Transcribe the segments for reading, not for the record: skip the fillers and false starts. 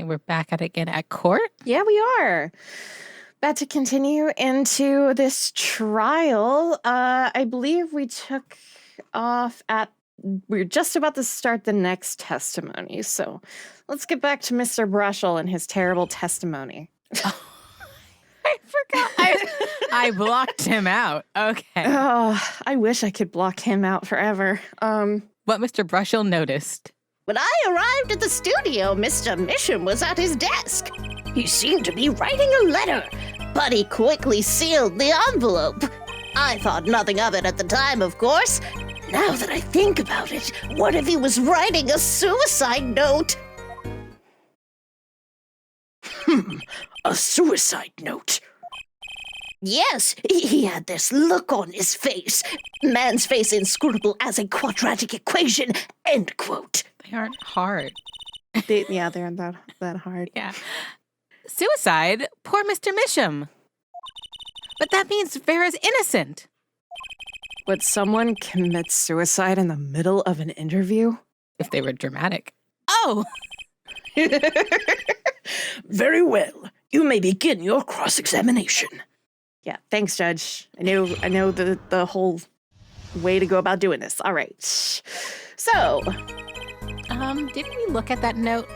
we're back at it again at court? Yeah, we are. About to continue into this trial. I believe we took off we're just about to start the next testimony. So let's get back to Mr. Brushel and his terrible testimony. Oh, I forgot. I blocked him out. Okay. Oh, I wish I could block him out forever. What Mr. Brushel noticed. When I arrived at the studio, Mr. Misham was at his desk. He seemed to be writing a letter, but he quickly sealed the envelope. I thought nothing of it at the time, of course. Now that I think about it, what if he was writing a suicide note? A suicide note. Yes, he had this look on his face. Man's face inscrutable as a quadratic equation, end quote. They aren't hard. They aren't that hard. Yeah. Suicide? Poor Mr. Misham. But that means Vera's innocent. Would someone commit suicide in the middle of an interview? If they were dramatic. Oh! Very well. You may begin your cross-examination. Yeah, thanks, Judge. I know the whole way to go about doing this. All right. So, didn't we look at that note?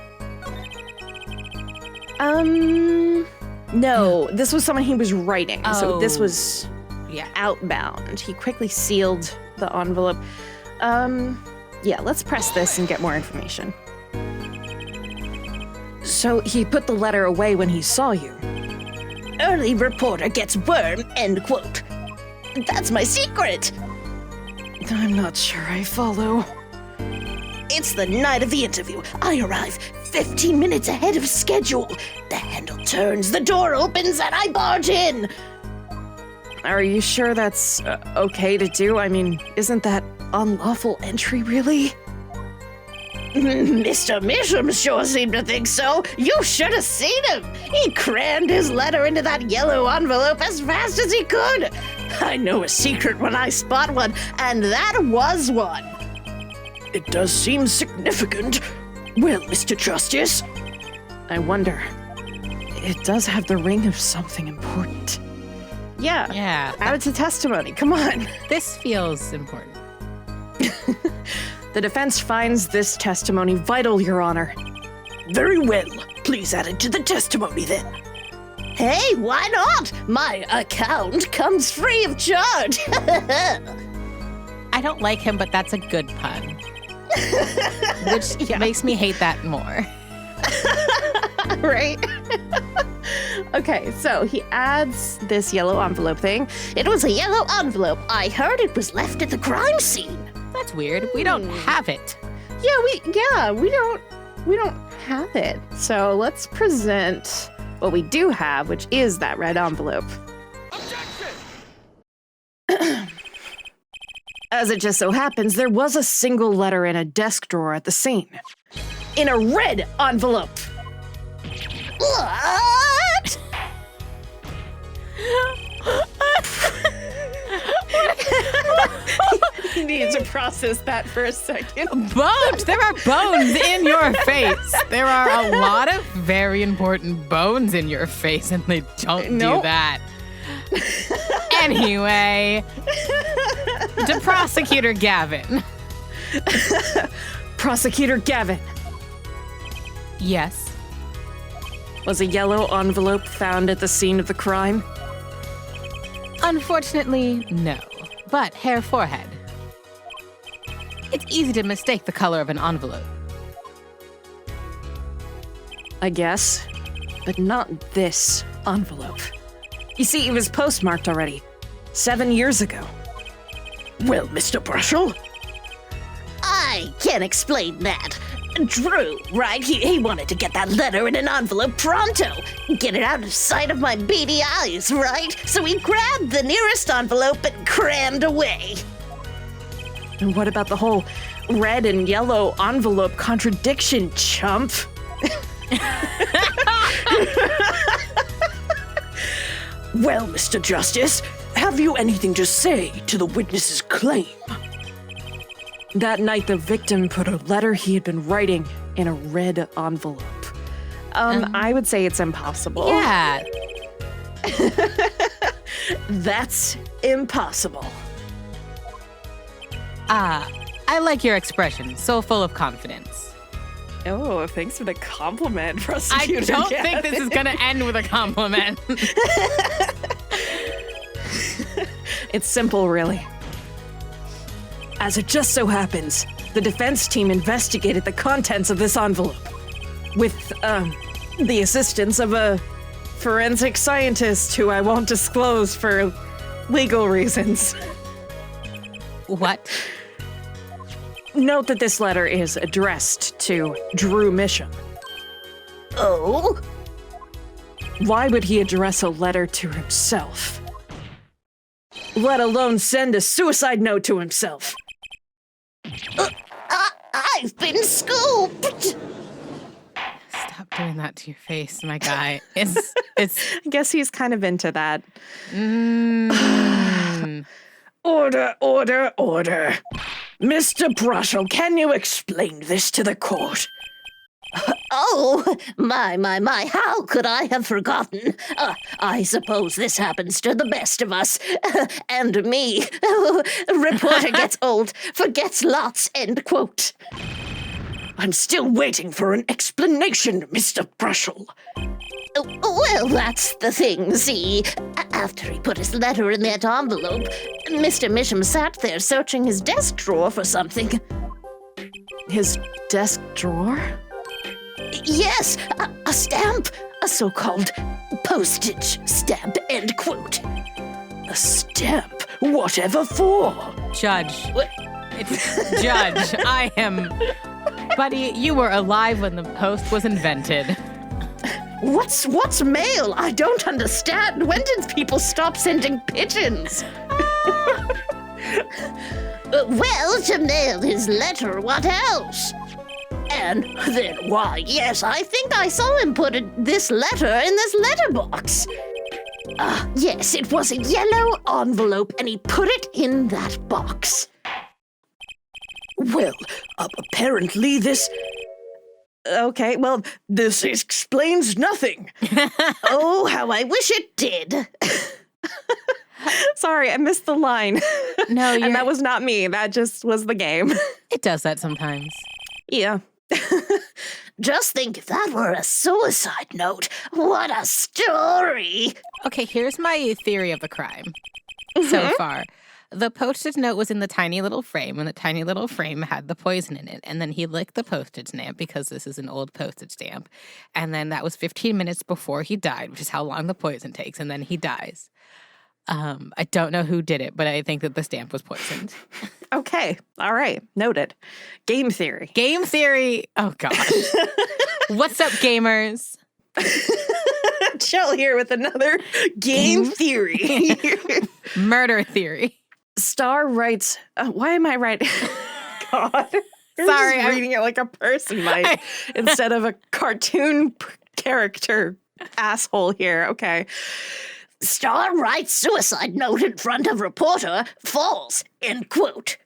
No, this was someone he was writing. So this Oh. was outbound. He quickly sealed the envelope. Yeah, let's press this and get more information. So he put the letter away when he saw you. Early reporter gets worm, end quote. That's my secret. I'm not sure I follow. It's the night of the interview. I arrive 15 minutes ahead of schedule. The handle turns, the door opens, and I barge in. Are you sure that's okay to do? I mean, isn't that unlawful entry, really? Mr. Misham sure seemed to think so. You should have seen him. He crammed his letter into that yellow envelope as fast as he could. I know a secret when I spot one, and that was one. It does seem significant. Well, Mr. Justice. I wonder. It does have the ring of something important. Yeah. Yeah. Add it to testimony. Come on. This feels important. The defense finds this testimony vital, Your Honor. Very well. Please add it to the testimony then. Hey, why not? My account comes free of charge. I don't like him, but that's a good pun. Which makes me hate that more. Right? Okay, so he adds this yellow envelope thing. It was a yellow envelope. I heard it was left at the crime scene. That's weird. We don't have it. We don't have it. So let's present what we do have, which is that red envelope. As it just so happens, there was a single letter in a desk drawer at the scene. In a red envelope. What? You need to process that for a second. Bones! There are bones in your face. There are a lot of very important bones in your face, and they don't do that. Anyway, to Prosecutor Gavin. Prosecutor Gavin. Yes. Was a yellow envelope found at the scene of the crime? Unfortunately, no. But hair forehead. It's easy to mistake the color of an envelope. I guess. But not this envelope. You see, it was postmarked already. 7 years ago. Well, Mr. Brushel? I can't explain that. Drew, right? He wanted to get that letter in an envelope pronto. Get it out of sight of my beady eyes, right? So he grabbed the nearest envelope and crammed away. And what about the whole red and yellow envelope contradiction, chump? Well, Mr. Justice, have you anything to say to the witness's claim? That night, the victim put a letter he had been writing in a red envelope. I would say it's impossible. Yeah. That's impossible. I like your expression, so full of confidence. Oh, thanks for the compliment, I prosecutor. don't think this is going to end with a compliment. It's simple, really. As it just so happens, the defense team investigated the contents of this envelope with, the assistance of a forensic scientist who I won't disclose for legal reasons. What? Note that this letter is addressed to Drew Misham. Oh? Why would he address a letter to himself? Let alone send a suicide note to himself. I've been scooped! Stop doing that to your face, my guy. It's I guess he's kind of into that. Order, order, order. Mr. Brushel, can you explain this to the court? Oh, my, how could I have forgotten? I suppose this happens to the best of us. And me. Reporter gets old, forgets lots, end quote. I'm still waiting for an explanation, Mr. Brushel. Well, that's the thing, see? After he put his letter in that envelope, Mr. Misham sat there searching his desk drawer for something. His desk drawer? Yes, a stamp. A so-called postage stamp, end quote. A stamp? Whatever for? Judge. What? It's Judge. I am... Buddy, you were alive when the post was invented. What's mail? I don't understand. When did people stop sending pigeons? Well, to mail his letter, what else? And then why, yes, I think I saw him put this letter in this letterbox. Yes, it was a yellow envelope, and he put it in that box. Well, apparently this... Okay, well, This explains nothing. Oh, how I wish it did. sorry, I missed the line. No, And that was not me. That just was the game. It does that sometimes. Yeah. Just think if that were a suicide note. What a story. Okay, here's my theory of the crime so far. The postage note was in the tiny little frame, and the tiny little frame had the poison in it. And then he licked the postage stamp because this is an old postage stamp. And then that was 15 minutes before he died, which is how long the poison takes. And then he dies. I don't know who did it, but I think that the stamp was poisoned. Okay. All right. Noted. Game theory. Game theory. Oh, gosh. What's up, gamers? Chell here with another game theory. Murder theory. Star writes, why am I writing? God. Sorry, I'm reading it like a person might instead of a cartoon character asshole here. Okay. Star writes suicide note in front of reporter, falls, end quote.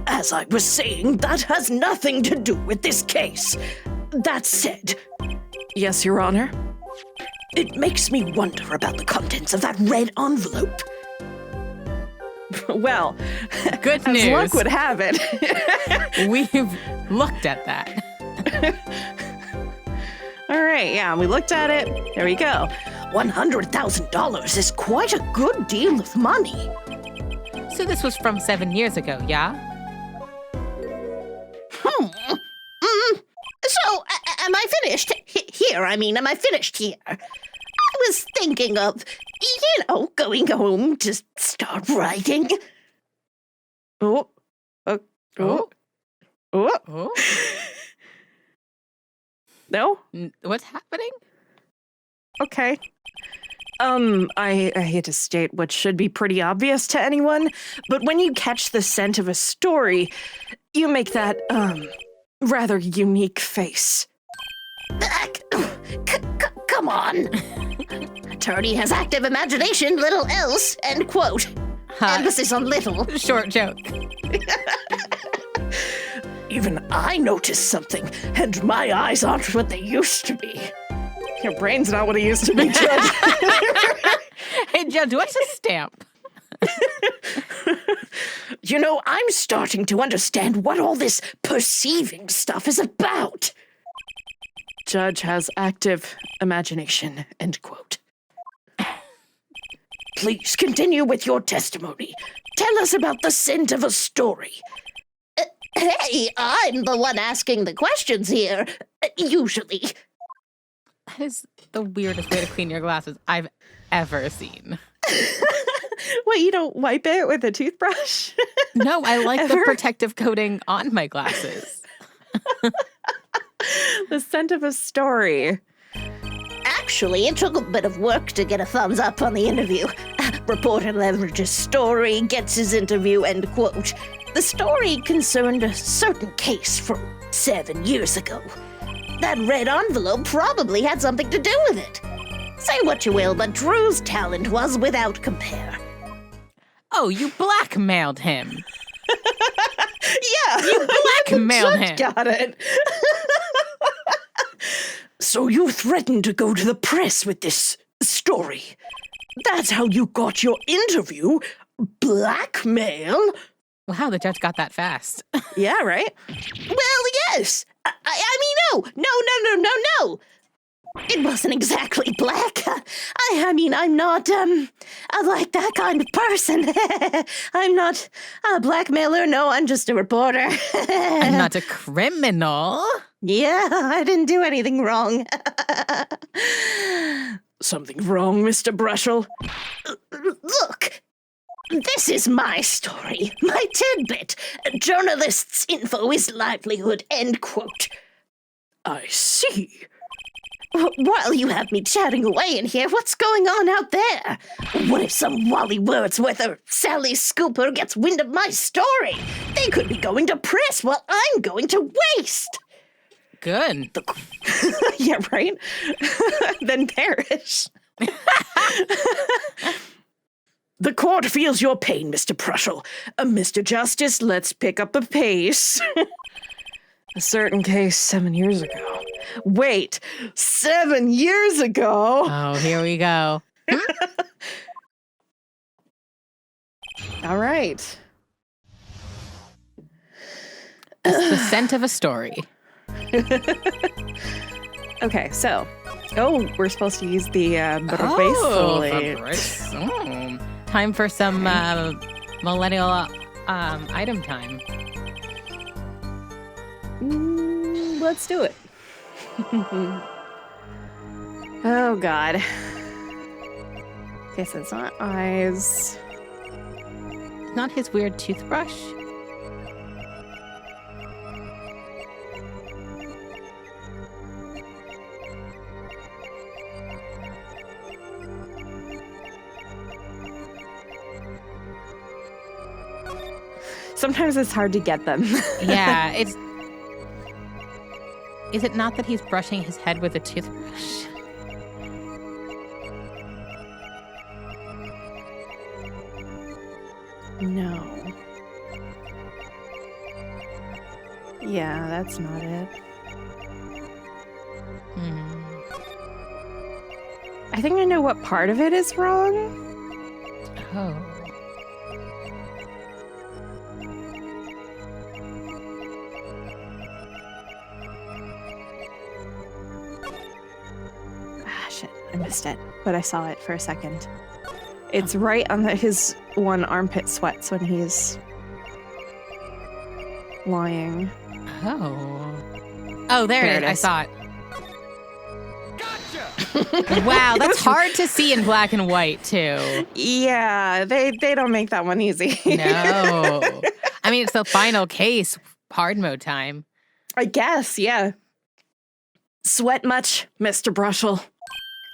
As I was saying, that has nothing to do with this case. That said, Yes, Your Honor. it makes me wonder about the contents of that red envelope. Well, Good as news. luck would have it. We've looked at that. All right, yeah, we looked at it. There we go. $100,000 is quite a good deal of money. So this was from 7 years ago, yeah? So, am I finished? Am I finished here? I was thinking of, going home to start writing. Oh. Oh. Oh. Oh. Oh. No? What's happening? Okay. I hate to state what should be pretty obvious to anyone, but when you catch the scent of a story, you make that, rather unique face. Come on. Attorney has active imagination, little else, end quote. Emphasis on little. Short joke. Even I noticed something, and my eyes aren't what they used to be. Your brain's not what it used to be, Judge. Hey, Judge, what's a stamp? You know, I'm starting to understand what all this perceiving stuff is about. Judge has active imagination, end quote. Please continue with your testimony. Tell us about the scent of a story. Hey, I'm the one asking the questions here. Usually. That is the weirdest way to clean your glasses I've ever seen. What, you don't wipe it with a toothbrush? No, I like the Ever? protective coating on my glasses. The scent of a story. Actually, it took a bit of work to get a thumbs up on the interview. Reporter leverages story, gets his interview, end quote. The story concerned a certain case from 7 years ago. That red envelope probably had something to do with it. Say what you will, but Drew's talent was without compare. Oh, you blackmailed him. Yeah, You blackmailed him. got it. So you threatened to go to the press with this story. That's how you got your interview? Blackmail? Wow, the judge got that fast. Yeah, right? Well, yes. I mean, no. It wasn't exactly black. I mean, I'm not, like that kind of person. I'm not a blackmailer. No, I'm just a reporter. I'm not a criminal. Yeah, I didn't do anything wrong. Something wrong, Mr. Brushel? Look, this is my story, my tidbit. Journalist's info is livelihood, end quote. I see. While you have me chatting away in here, what's going on out there? What if some Wally Wordsworth or Sally Scooper gets wind of my story? They could be going to press while I'm going to waste. Good. Yeah, right? Then perish. The court feels your pain, Mr. Brushel. Mr. Justice, let's pick up the pace. A certain case 7 years ago. Wait, 7 years ago? Oh, here we go. All right. It's the scent of a story. Okay, so. Oh, we're supposed to use the bracelet. Time for some millennial item time. Let's do it. Oh, God. Okay, so it's not eyes. Not his weird toothbrush. Sometimes it's hard to get them. Yeah, it's... Is it not that he's brushing his head with a toothbrush? No. Yeah, that's not it. I think I know what part of it is wrong. Oh. Ah, shit. I missed it, but I saw it for a second. It's right on his one armpit sweats when he's lying. Oh. Oh, there There it it is. I is. saw it. Wow, that's hard to see in black and white, too. Yeah, they don't make that one easy. No. I mean, it's the final case, hard mode time. I guess, yeah. Sweat much, Mr. Brushel?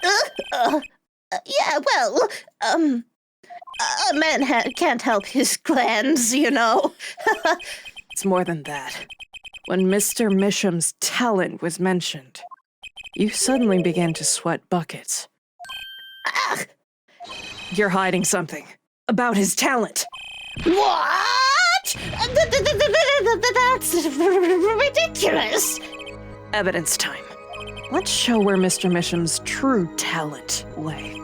Yeah, well, a man can't help his glands, you know. It's more than that. When Mr. Misham's talent was mentioned, you suddenly began to sweat buckets. Ah, You're hiding something about his talent. what? That's ridiculous. Evidence time. Let's show where Mr. Misham's true talent lay.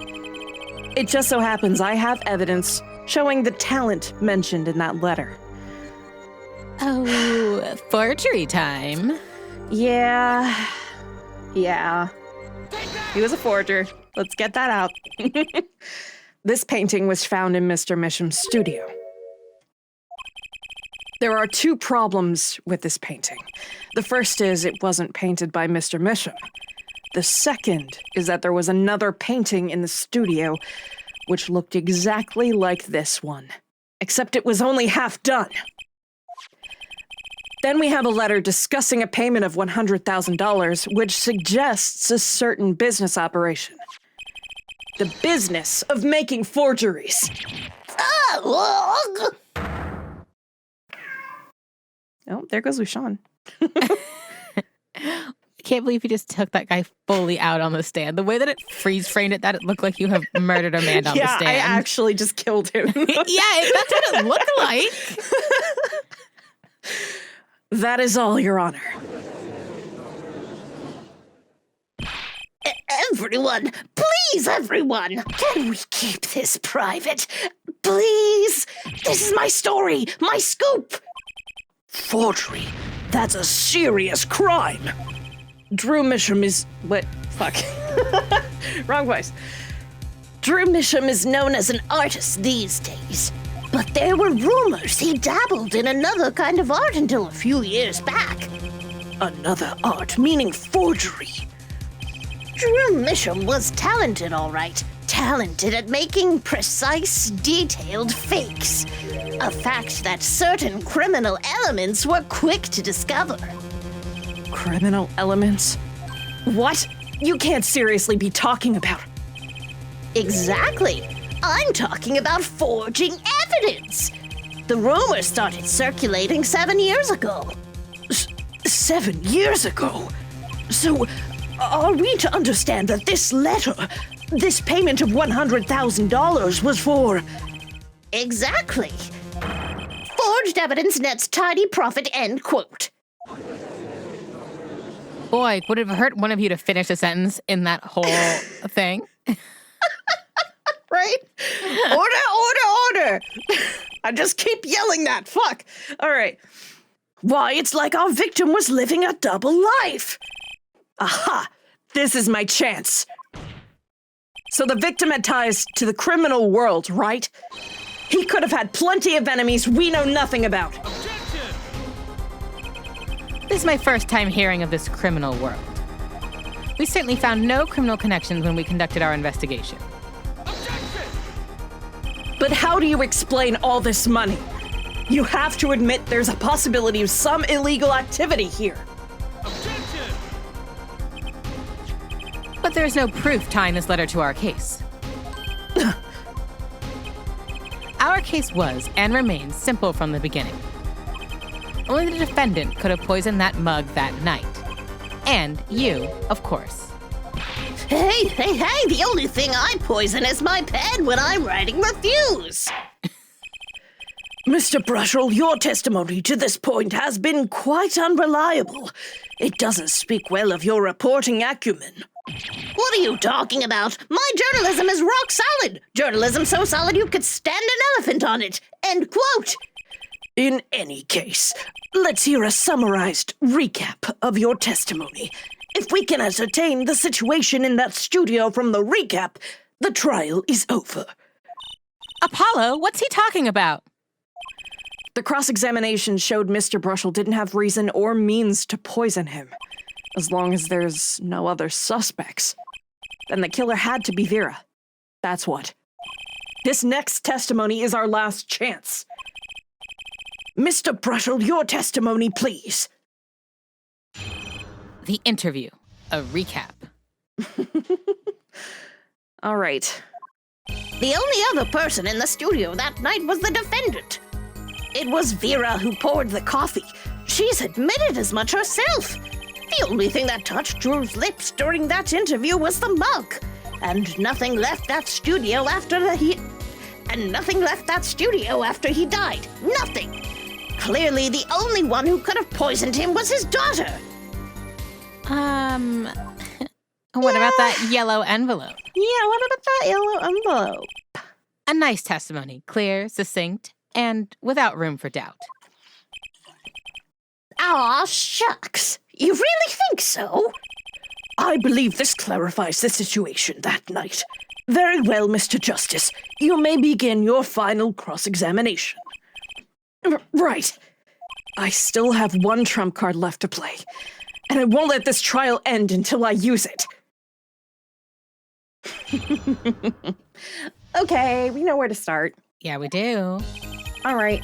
It just so happens I have evidence showing the talent mentioned in that letter. Oh, forgery time. Yeah. He was a forger. Let's get that out. This painting was found in Mr. Misham's studio. There are two problems with this painting. The first is it wasn't painted by Mr. Misham. The second is that there was another painting in the studio which looked exactly like this one, except it was only half done. Then we have a letter discussing a payment of $100,000, which suggests a certain business operation. The business of making forgeries. Oh, Oh, there goes Lushan. I can't believe you just took that guy fully out on the stand. The way that it freeze framed it, that it looked like you have murdered a man on the stand. I actually just killed him. Yeah, that's what it looked like. That is all, Your Honor. everyone, please, everyone, can we keep this private? Please? This is my story, my scoop. Forgery. That's a serious crime. Drew Misham is... What? Fuck. Wrong voice. Drew Misham is known as an artist these days, but there were rumors he dabbled in another kind of art until a few years back. Another art, meaning forgery. Drew Misham was talented, all right. Talented at making precise, detailed fakes. A fact that certain criminal elements were quick to discover. Criminal elements? What? You can't seriously be talking about... Exactly. I'm talking about forging evidence. The rumor started circulating 7 years ago. 7 years ago? So, are we to understand that this letter, this payment of $100,000 was for... Exactly. Forged evidence nets tidy profit, end quote. Boy, would it have hurt one of you to finish a sentence in that whole thing? Right? Order! I just keep yelling that. Fuck. All right. Why, it's like our victim was living a double life. Aha! This is my chance. So the victim had ties to the criminal world, right? He could have had plenty of enemies we know nothing about. This is my first time hearing of this criminal world. We certainly found no criminal connections when we conducted our investigation. But how do you explain all this money? You have to admit there's a possibility of some illegal activity here. But there is no proof tying this letter to our case. Our case was, and remains, simple from the beginning. Only the defendant could have poisoned that mug that night. And you, of course. Hey, the only thing I poison is my pen when I'm writing reviews. Mr. Brushell, your testimony to this point has been quite unreliable. It doesn't speak well of your reporting acumen. What are you talking about? My journalism is rock solid. Journalism so solid you could stand an elephant on it. End quote. In any case, let's hear a summarized recap of your testimony. If we can ascertain the situation in that studio from the recap, the trial is over. Apollo, what's he talking about? The cross-examination showed Mr. Brushell didn't have reason or means to poison him. As long as there's no other suspects. Then the killer had to be Vera. That's what. This next testimony is our last chance. Mr. Brushell, your testimony, please. The interview. A recap. All right. The only other person in the studio that night was the defendant. It was Vera who poured the coffee. She's admitted as much herself. The only thing that touched Drew's lips during that interview was the mug. And nothing left that studio after he died. Nothing. Clearly, the only one who could have poisoned him was his daughter. What about that yellow envelope? Yeah, what about that yellow envelope? A nice testimony, clear, succinct, and without room for doubt. Aw, shucks. You really think so? I believe this clarifies the situation that night. Very well, Mr. Justice. You may begin your final cross-examination. Right. I still have one trump card left to play, and I won't let this trial end until I use it. Okay, we know where to start. Yeah, we do. All right.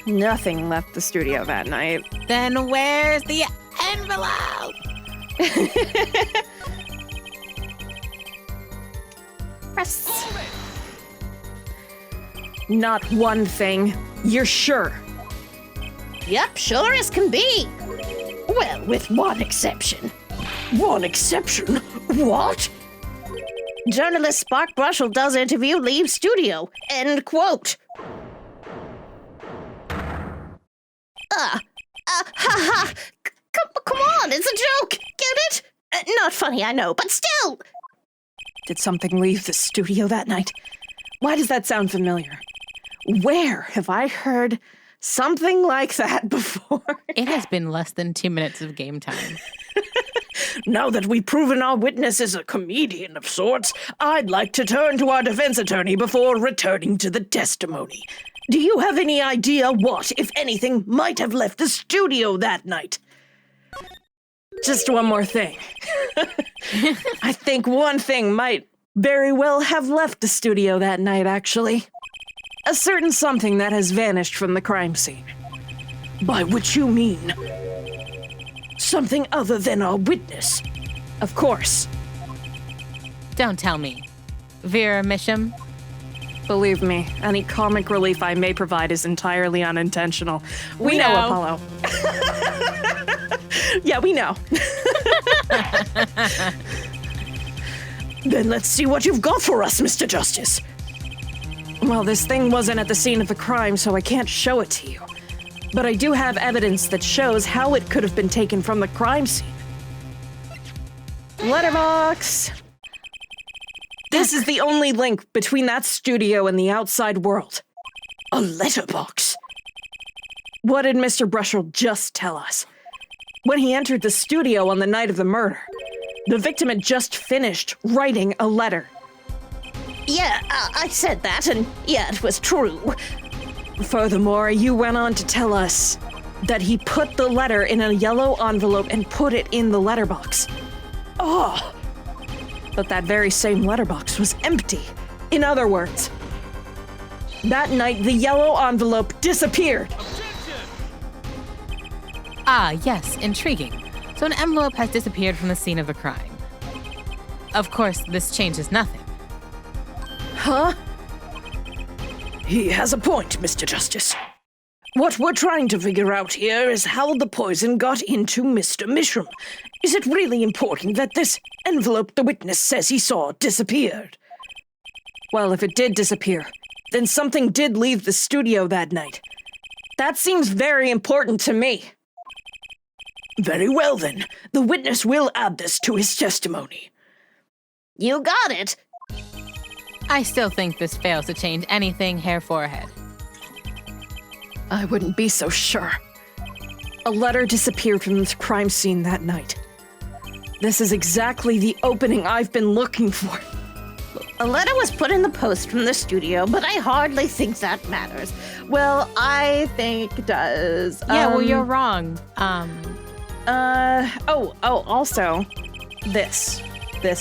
Nothing left the studio that night. Then where's the envelope? Press. Not one thing. You're sure? Yep, sure as can be. Well, with one exception. One exception? What? Journalist Spark Brushel does interview, leave studio. End quote. Come on, it's a joke. Get it? Not funny, I know, but still. Did something leave the studio that night? Why does that sound familiar? Where have I heard something like that before? It has been less than 2 minutes of game time. Now that we've proven our witness is a comedian of sorts, I'd like to turn to our defense attorney before returning to the testimony. Do you have any idea what, if anything, might have left the studio that night? Just one more thing. I think one thing might very well have left the studio that night, actually. A certain something that has vanished from the crime scene. By which you mean something other than our witness. Of course. Don't tell me. Vera Misham? Believe me, any comic relief I may provide is entirely unintentional. We know, Apollo. Yeah, we know. Then let's see what you've got for us, Mr. Justice. Well, this thing wasn't at the scene of the crime, so I can't show it to you. But I do have evidence that shows how it could have been taken from the crime scene. Letterbox. This is the only link between that studio and the outside world. A letterbox. What did Mr. Brushel just tell us? When he entered the studio on the night of the murder, the victim had just finished writing a letter. Yeah, I said that, and yeah, it was true. Furthermore, you went on to tell us that he put the letter in a yellow envelope and put it in the letterbox. Oh! But that very same letterbox was empty. In other words, that night the yellow envelope disappeared. Ah, yes, intriguing. So an envelope has disappeared from the scene of the crime. Of course, this changes nothing. Huh? He has a point, Mr. Justice. What we're trying to figure out here is how the poison got into Mr. Mishram. Is it really important that this envelope the witness says he saw disappeared? Well, if it did disappear, then something did leave the studio that night. That seems very important to me. Very well, then. The witness will add this to his testimony. You got it. I still think this fails to change anything hair forehead. I wouldn't be so sure. A letter disappeared from this crime scene that night. This is exactly the opening I've been looking for. A letter was put in the post from the studio, but I hardly think that matters. Well, I think it does. Yeah, well, you're wrong. Also, this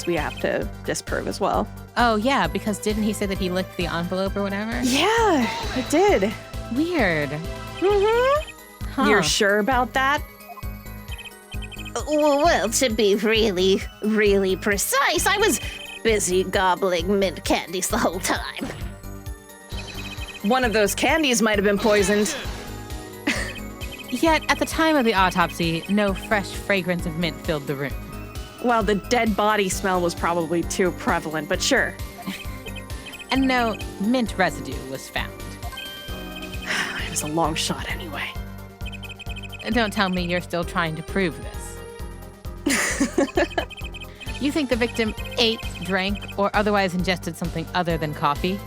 we have to disprove as well. Oh, yeah, because didn't he say that he licked the envelope or whatever? Yeah, it did. Weird. Mm-hmm. Huh. You're sure about that? Well, to be really, really precise, I was busy gobbling mint candies the whole time. One of those candies might have been poisoned. Yet, at the time of the autopsy, no fresh fragrance of mint filled the room. Well, the dead body smell was probably too prevalent, but sure. And no mint residue was found. It was a long shot anyway. Don't tell me you're still trying to prove this. You think the victim ate, drank, or otherwise ingested something other than coffee?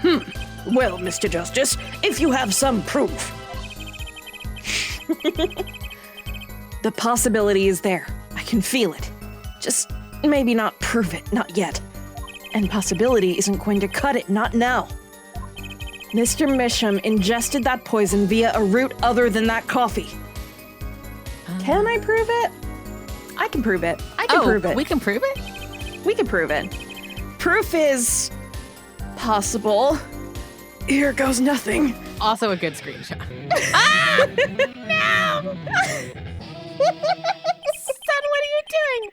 Well, Mr. Justice, if you have some proof. The possibility is there. I can feel it. Just maybe not prove it, not yet. And possibility isn't going to cut it, not now. Mr. Misham ingested that poison via a route other than that coffee. Can I prove it? I can prove it. I can prove it. We can prove it? We can prove it. Proof is possible. Here goes nothing. Also a good screenshot. No! Son, what are you doing?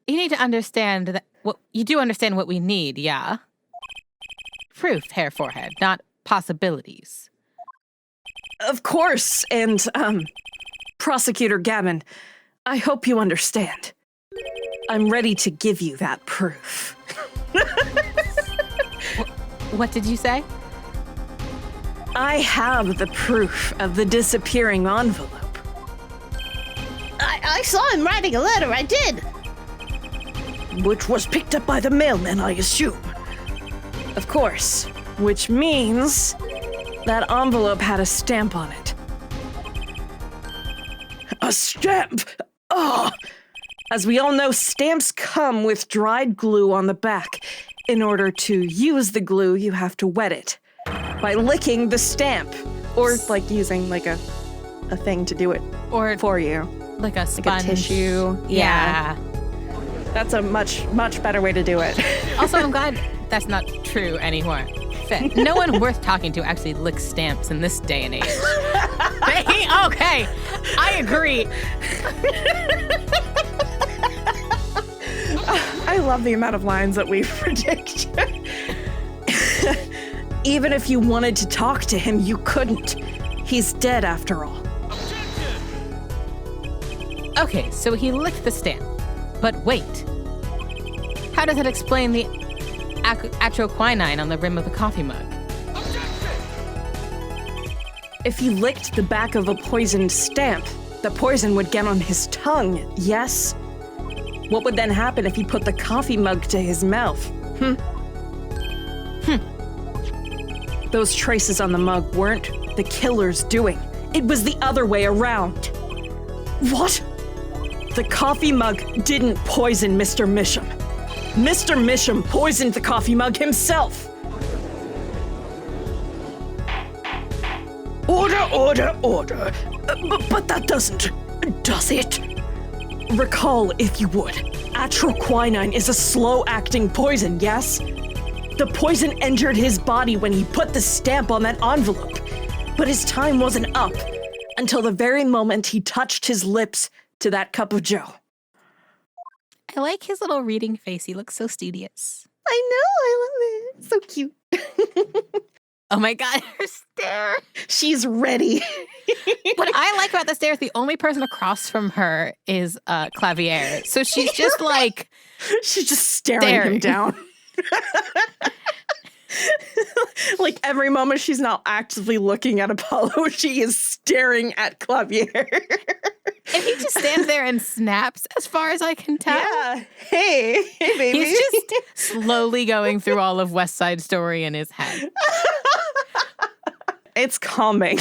You need to understand that you do understand what we need, yeah? Proof, hair, forehead, not possibilities. Of course, and, Prosecutor Gavin, I hope you understand. I'm ready to give you that proof. What did you say? I have the proof of the disappearing envelope. I saw him writing a letter, I did. Which was picked up by the mailman, I assume. Of course, which means that envelope had a stamp on it. A stamp? Oh! As we all know, stamps come with dried glue on the back. In order to use the glue, you have to wet it by licking the stamp. Or like using like a thing to do it Or for you. like a Like sponge. a tissue. Yeah. That's a much, much better way to do it. Also, I'm glad that's not true anymore. No one worth talking to actually licks stamps in this day and age. Okay, I agree. I love the amount of lines that we predict. Even if you wanted to talk to him, you couldn't. He's dead after all. Okay, so he licked the stamp. But wait. How does that explain the atroquinine on the rim of the coffee mug? If he licked the back of a poisoned stamp, the poison would get on his tongue, yes? What would then happen if he put the coffee mug to his mouth? Those traces on the mug weren't the killer's doing. It was the other way around. What? The coffee mug didn't poison Mr. Misham. Mr. Misham poisoned the coffee mug himself. Order, order, order. But that doesn't, does it? Recall, if you would, atroquinine is a slow-acting poison, yes? The poison entered his body when he put the stamp on that envelope. But his time wasn't up until the very moment he touched his lips to that cup of joe. I like his little reading face. He looks so studious. I know, I love it. So cute. Oh my God, her stare. She's ready. What I like about the stare is the only person across from her is Clavier. So she's just like She's just staring him down. Like every moment she's not actively looking at Apollo, she is staring at Clavier. And he just stands there and snaps, as far as I can tell. Yeah. Hey, baby. He's just slowly going through all of West Side Story in his head. It's calming.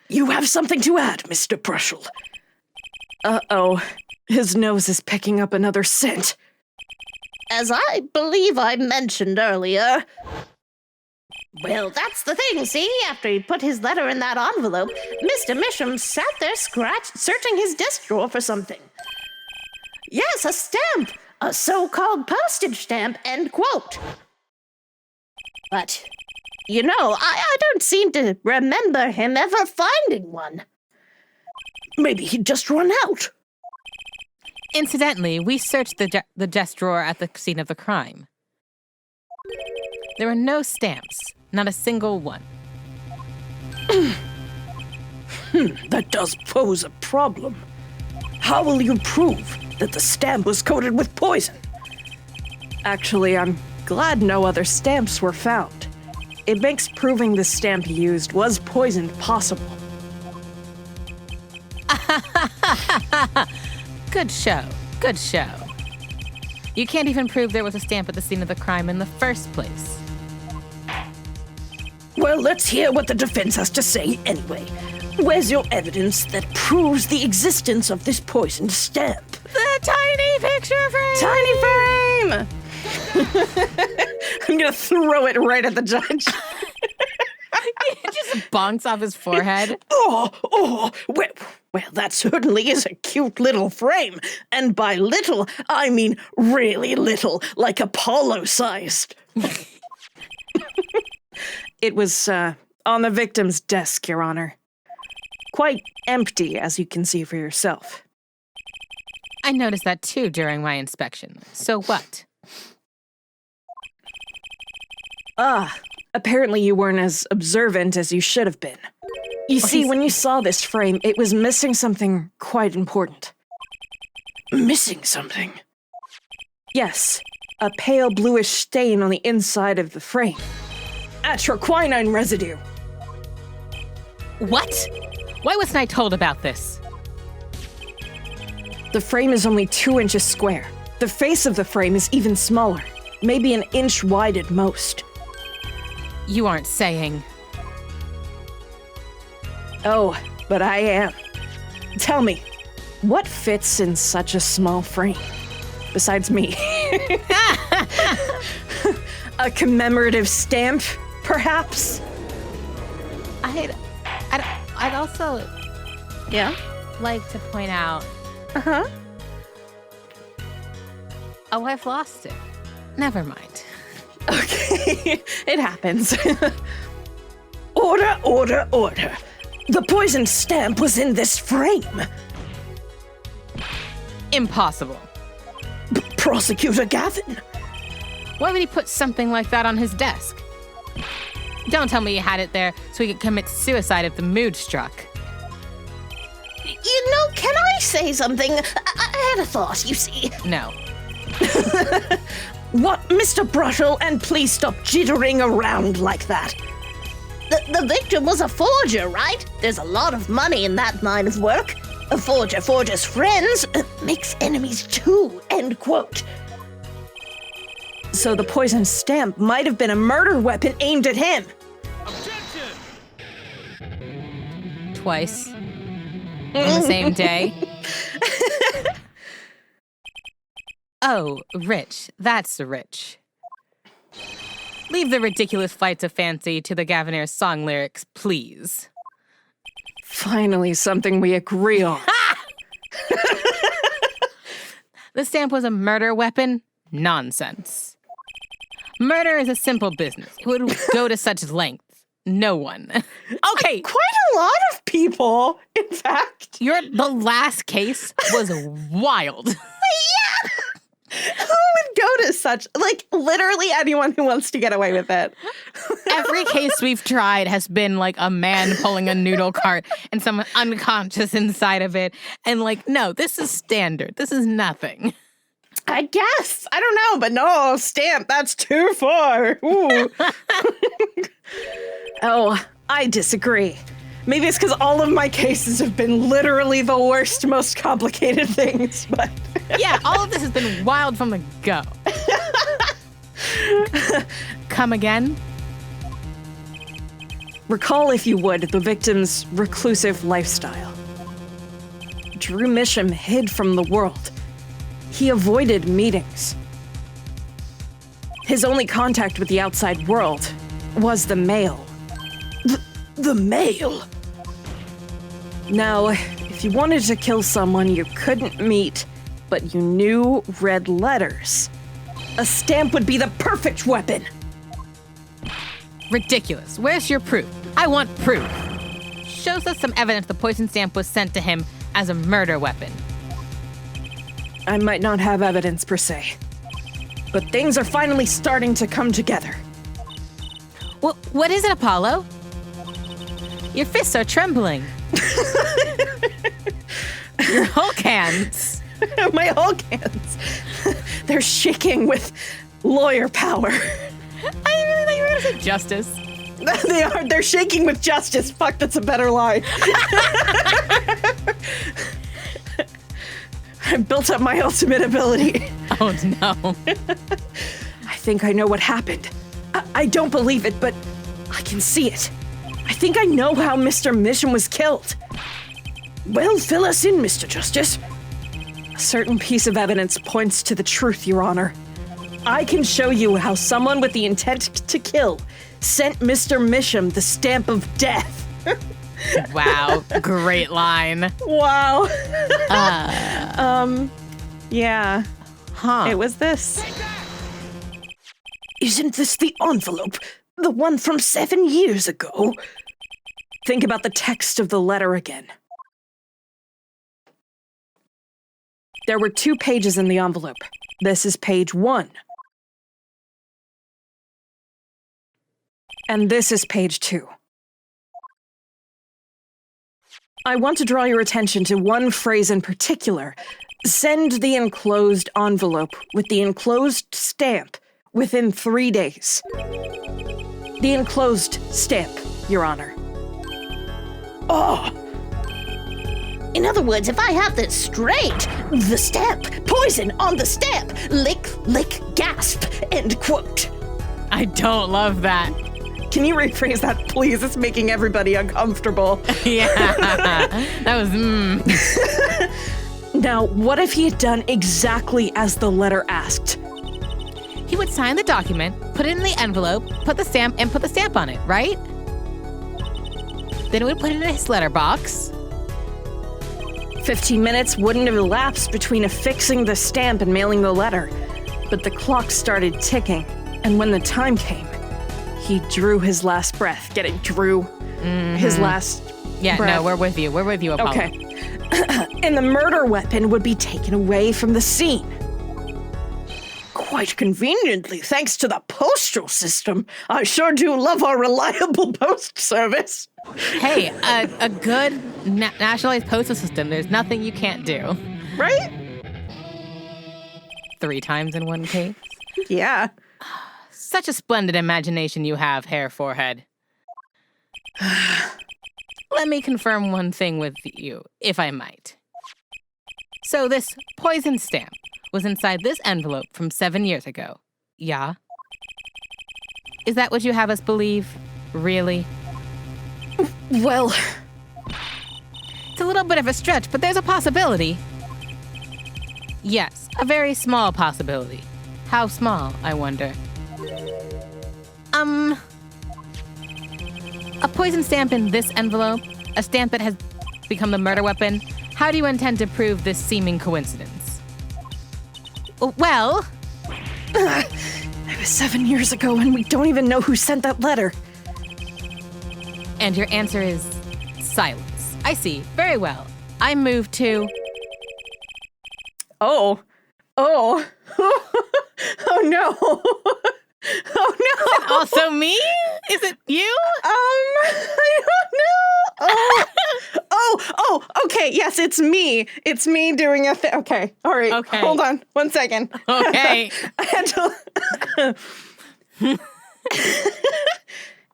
You have something to add, Mr. Brushel. Uh-oh. His nose is picking up another scent. As I believe I mentioned earlier. Well, that's the thing, see? After he put his letter in that envelope, Mr. Misham sat there searching his desk drawer for something. Yes, a stamp! A so-called postage stamp, end quote. But, you know, I don't seem to remember him ever finding one. Maybe he'd just run out. Incidentally, we searched the desk drawer at the scene of the crime. There were no stamps, not a single one. That does pose a problem. How will you prove that the stamp was coated with poison? Actually, I'm glad no other stamps were found. it makes proving the stamp he used was poisoned possible. Good show. Good show. You can't even prove there was a stamp at the scene of the crime in the first place. Well, let's hear what the defense has to say anyway. Where's your evidence that proves the existence of this poisoned stamp? The tiny picture frame! Tiny frame! I'm gonna throw it right at the judge. It just bonks off his forehead. Well, that certainly is a cute little frame. And by little, I mean really little, like Apollo-sized. It was on the victim's desk, Your Honor. Quite empty, as you can see for yourself. I noticed that too during my inspection. So what? Apparently you weren't as observant as you should have been. You see, when you saw this frame, it was missing something quite important. Missing something? Yes, a pale bluish stain on the inside of the frame. Atroquinine residue. What? Why wasn't I told about this? The frame is only 2 inches square. The face of the frame is even smaller, maybe an inch wide at most. You aren't saying... Oh, but I am. Tell me, what fits in such a small frame? Besides me. A commemorative stamp, perhaps? I'd also like to point out... Uh-huh. Oh, I've lost it. Never mind. Okay, it happens. Order. The poisoned stamp was in this frame. Impossible. Prosecutor Gavin. Why would he put something like that on his desk? Don't tell me he had it there so he could commit suicide if the mood struck. You know, can I say something? I had a thought, you see. No. What, Mr. Brushel, and please stop jittering around like that. The victim was a forger, right? There's a lot of money in that line of work. A forger forges friends, makes enemies too, end quote. So the poisoned stamp might have been a murder weapon aimed at him. Twice. On the same day. Oh, Rich. That's Rich. Leave the ridiculous flights of fancy to the Gavinair's song lyrics, please. Finally, something we agree on. The stamp was a murder weapon? Nonsense. Murder is a simple business. Who would go to such lengths? No one. Okay. Quite a lot of people, in fact. The last case was wild. Who would go to such, like, literally anyone who wants to get away with it? Every case we've tried has been like a man pulling a noodle cart and someone unconscious inside of it. And like, no, this is standard. This is nothing. I guess. I don't know, but no, stamp, that's too far. Ooh. Oh, I disagree. Maybe it's because all of my cases have been literally the worst, most complicated things, but... Yeah, all of this has been wild from the go. Come again? Recall, if you would, the victim's reclusive lifestyle. Drew Misham hid from the world. He avoided meetings. His only contact with the outside world was the mail. The mail? Now, if you wanted to kill someone you couldn't meet, but you knew read letters, a stamp would be the perfect weapon. Ridiculous. Where's your proof? I want proof. Shows us some evidence the poison stamp was sent to him as a murder weapon. I might not have evidence per se, but things are finally starting to come together. What is it, Apollo? Your fists are trembling. Your Hulk hands. My Hulk hands. They're shaking with lawyer power. I really thought you were going to say justice. They are. They're shaking with justice. Fuck, that's a better line. I built up my ultimate ability. Oh no. I think I know what happened. I don't believe it, but I can see it. I think I know how Mr. Mission was killed. Well, fill us in, Mr. Justice. A certain piece of evidence points to the truth, Your Honor. I can show you how someone with the intent to kill sent Mr. Misham the stamp of death. Wow. Great line. Wow. Yeah. Huh. It was this. Isn't this the envelope? The one from 7 years ago? Think about the text of the letter again. There were 2 pages in the envelope. This is page 1. And this is page 2. I want to draw your attention to one phrase in particular. Send the enclosed envelope with the enclosed stamp within 3 days. The enclosed stamp, Your Honor. Oh! In other words, if I have this straight, the stamp, poison on the stamp, lick, lick, gasp, end quote. I don't love that. Can you rephrase that, please? It's making everybody uncomfortable. Yeah. That was Now, what if he had done exactly as the letter asked? He would sign the document, put it in the envelope, put the stamp on it, right? Then he would put it in his letterbox. 15 minutes wouldn't have elapsed between affixing the stamp and mailing the letter. But the clock started ticking, and when the time came, he drew his last breath. Get it? Drew his last Yeah, breath. no, we're with you. We're with you, Apollo. Okay. And the murder weapon would be taken away from the scene. Quite conveniently, thanks to the postal system. I sure do love our reliable post service. Hey, a good nationalized postal system, there's nothing you can't do. Right? 3 times in one case. Yeah. Such a splendid imagination you have, Hair Forehead. Let me confirm one thing with you, if I might. So this poison stamp was inside this envelope from 7 years ago. Yeah? Is that what you have us believe? Really? Well, It's a little bit of a stretch, but there's a possibility. Yes, a very small possibility. How small, I wonder? A poison stamp in this envelope, a stamp that has become the murder weapon. How do you intend to prove this seeming coincidence? Well, it was 7 years ago and we don't even know who sent that letter. and your answer is silence. I see. Very well. I move to... Oh. Oh. Oh no. Oh no. Also me? Is it you? I don't know. Oh, okay. Yes, it's me. It's me doing a thing. Okay. All right. Okay. Hold on. 1 second. Okay. I had to.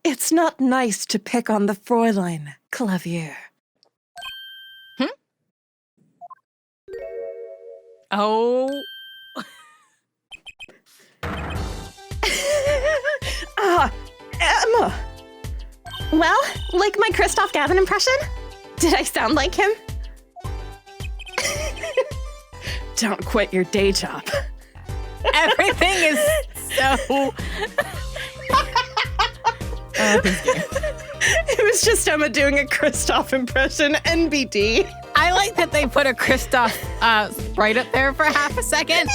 It's not nice to pick on the Fräulein, Clavier. Oh. Emma. Well, like my Christoph Gavin impression? Did I sound like him? Don't quit your day job. Everything is so... It was just Emma doing a Christoph impression, NBD. I like that they put a Christoph right up there for half a second.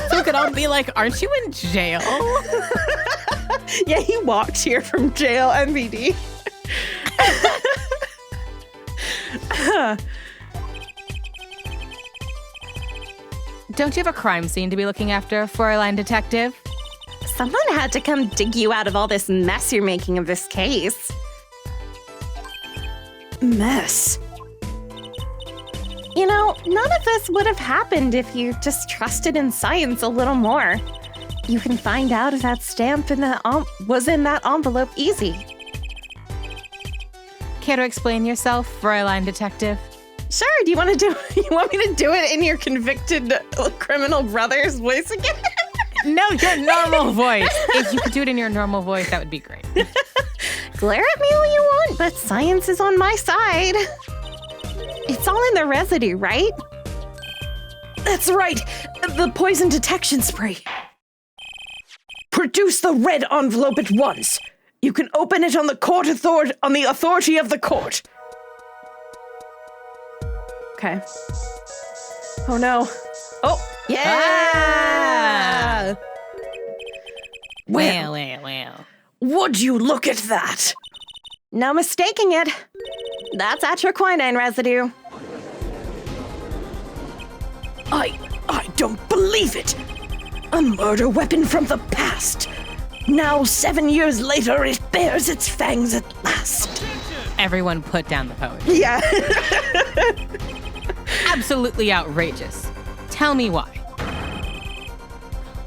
So we could all be like, aren't you in jail? Yeah, he walked here from jail, NBD. Don't you have a crime scene to be looking after, Fräulein Detective? Someone had to come dig you out of all this mess you're making of this case. Mess. You know, none of this would have happened if you just trusted in science a little more. You can find out if that stamp was in that envelope easy. Care to explain yourself, Fräulein Detective? Sure. Do you want to do? You want me to do it in your convicted criminal brother's voice again? No, your normal voice. If you could do it in your normal voice, that would be great. Glare at me all you want, but science is on my side. It's all in the residue, right? That's right. The poison detection spray. Produce the red envelope at once. You can open it on the authority of the court. Okay. Oh no. Oh, yeah! Well, would you look at that? No mistaking it. That's atroquinine residue. I don't believe it. A murder weapon from the past. Now, 7 years later, it bears its fangs at last. Everyone put down the poetry. Yeah. Absolutely outrageous. Tell me why.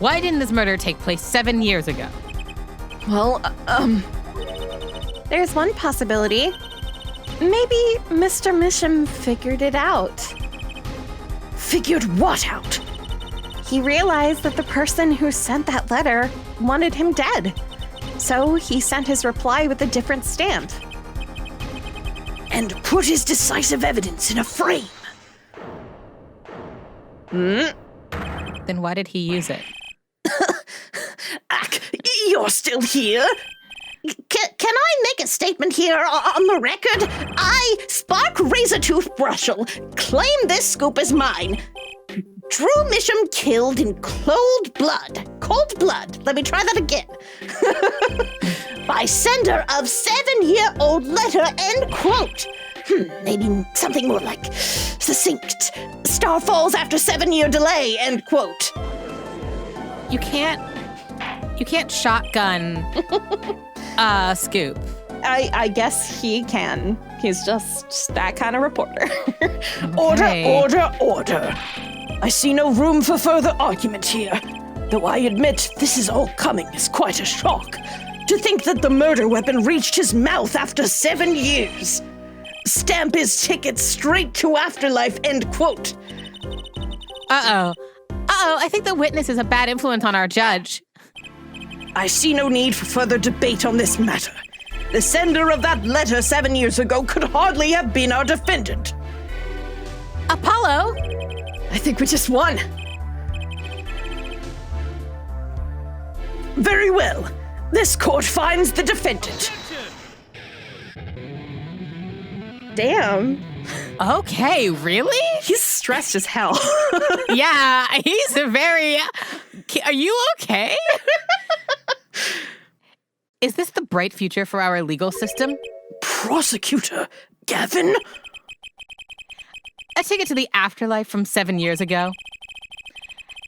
Why didn't this murder take place 7 years ago? Well, there's one possibility. Maybe Mr. Misham figured it out. Figured what out? He realized that the person who sent that letter wanted him dead. So he sent his reply with a different stamp. And put his decisive evidence in a frame. Then why did he use it? Ack, you're still here? Can I make a statement here on the record? I, Spark Razortooth Brushel, claim this scoop as mine. Drew Misham killed in cold blood. Cold blood. Let me try that again. By sender of 7-year-old letter, end quote. Maybe something more like succinct. Star falls after 7-year delay, end quote. You can't shotgun Scoop. I guess he can. He's just that kind of reporter. Order. I see no room for further argument here. Though I admit this is all coming as quite a shock. To think that the murder weapon reached his mouth after 7 years. Stamp his ticket straight to afterlife, end quote. Uh-oh, I think the witness is a bad influence on our judge. I see no need for further debate on this matter. The sender of that letter 7 years ago could hardly have been our defendant. Apollo? I think we just won. Very well. This court finds the defendant. Damn. Okay, really? He's stressed as hell. Yeah, he's a very... Are you okay? Is this the bright future for our legal system? Prosecutor Gavin? A ticket to the afterlife from 7 years ago.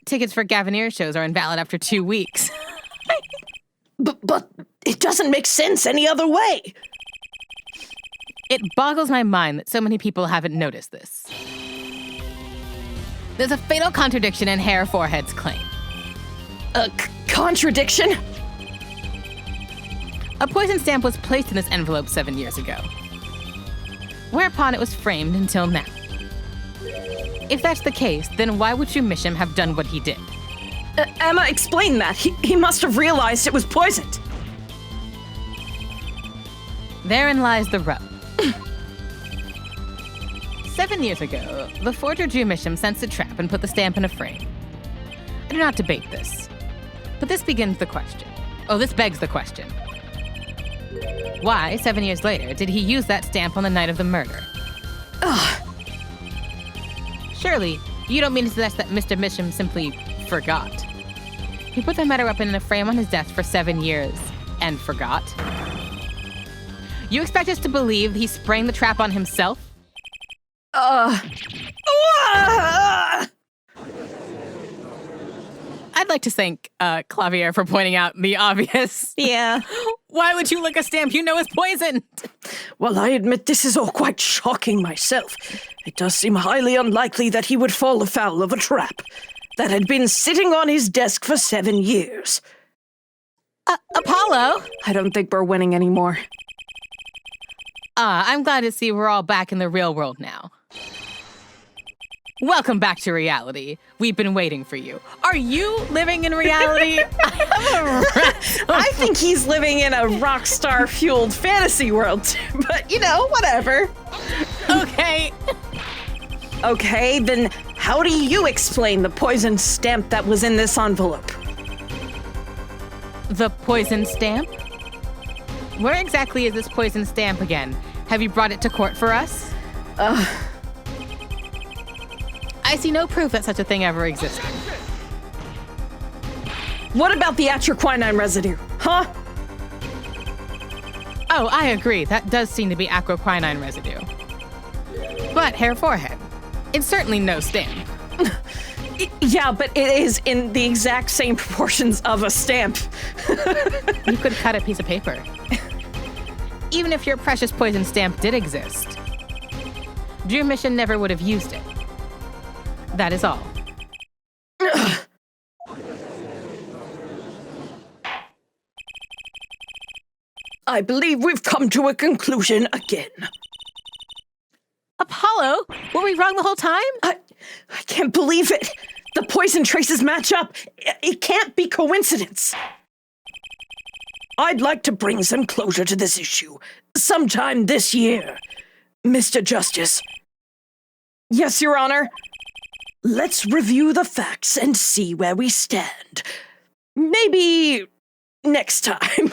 Tickets for Gavineer shows are invalid after 2 weeks. But it doesn't make sense any other way. It boggles my mind that so many people haven't noticed this. There's a fatal contradiction in Hair Forehead's claim. A contradiction? A poison stamp was placed in this envelope 7 years ago, whereupon it was framed until now. If that's the case, then why would Misham have done what he did? Emma, explain that. He must have realized it was poisoned. Therein lies the rub. 7 years ago, the forger Drew Misham sensed a trap and put the stamp in a frame. I do not debate this, but this begs the question. Why, 7 years later, did he use that stamp on the night of the murder? Ugh. Surely, you don't mean to suggest that Mr. Misham simply forgot. He put the murder weapon in a frame on his desk for 7 years and forgot? You expect us to believe he sprang the trap on himself? I'd like to thank Clavier for pointing out the obvious. Yeah. Why would you lick a stamp you know is poisoned? Well, I admit this is all quite shocking myself. It does seem highly unlikely that he would fall afoul of a trap that had been sitting on his desk for 7 years. Apollo? I don't think we're winning anymore. I'm glad to see we're all back in the real world now. Welcome back to reality. We've been waiting for you. Are you living in reality? I think he's living in a rock star fueled fantasy world, too, but whatever. Okay. Okay, then how do you explain the poison stamp that was in this envelope? The poison stamp? Where exactly is this poison stamp again? Have you brought it to court for us? I see no proof that such a thing ever existed. What about the atroquinine residue? Huh? Oh, I agree. That does seem to be acroquinine residue. But hair forehead. It's certainly no stamp. Yeah, but it is in the exact same proportions of a stamp. You could cut a piece of paper. Even if your precious poison stamp did exist, Drew Mission never would have used it. That is all. I believe we've come to a conclusion again. Apollo, were we wrong the whole time? I can't believe it. The poison traces match up. It can't be coincidence. I'd like to bring some closure to this issue sometime this year. Mr. Justice. Yes, Your Honor. Let's review the facts and see where we stand. Maybe next time.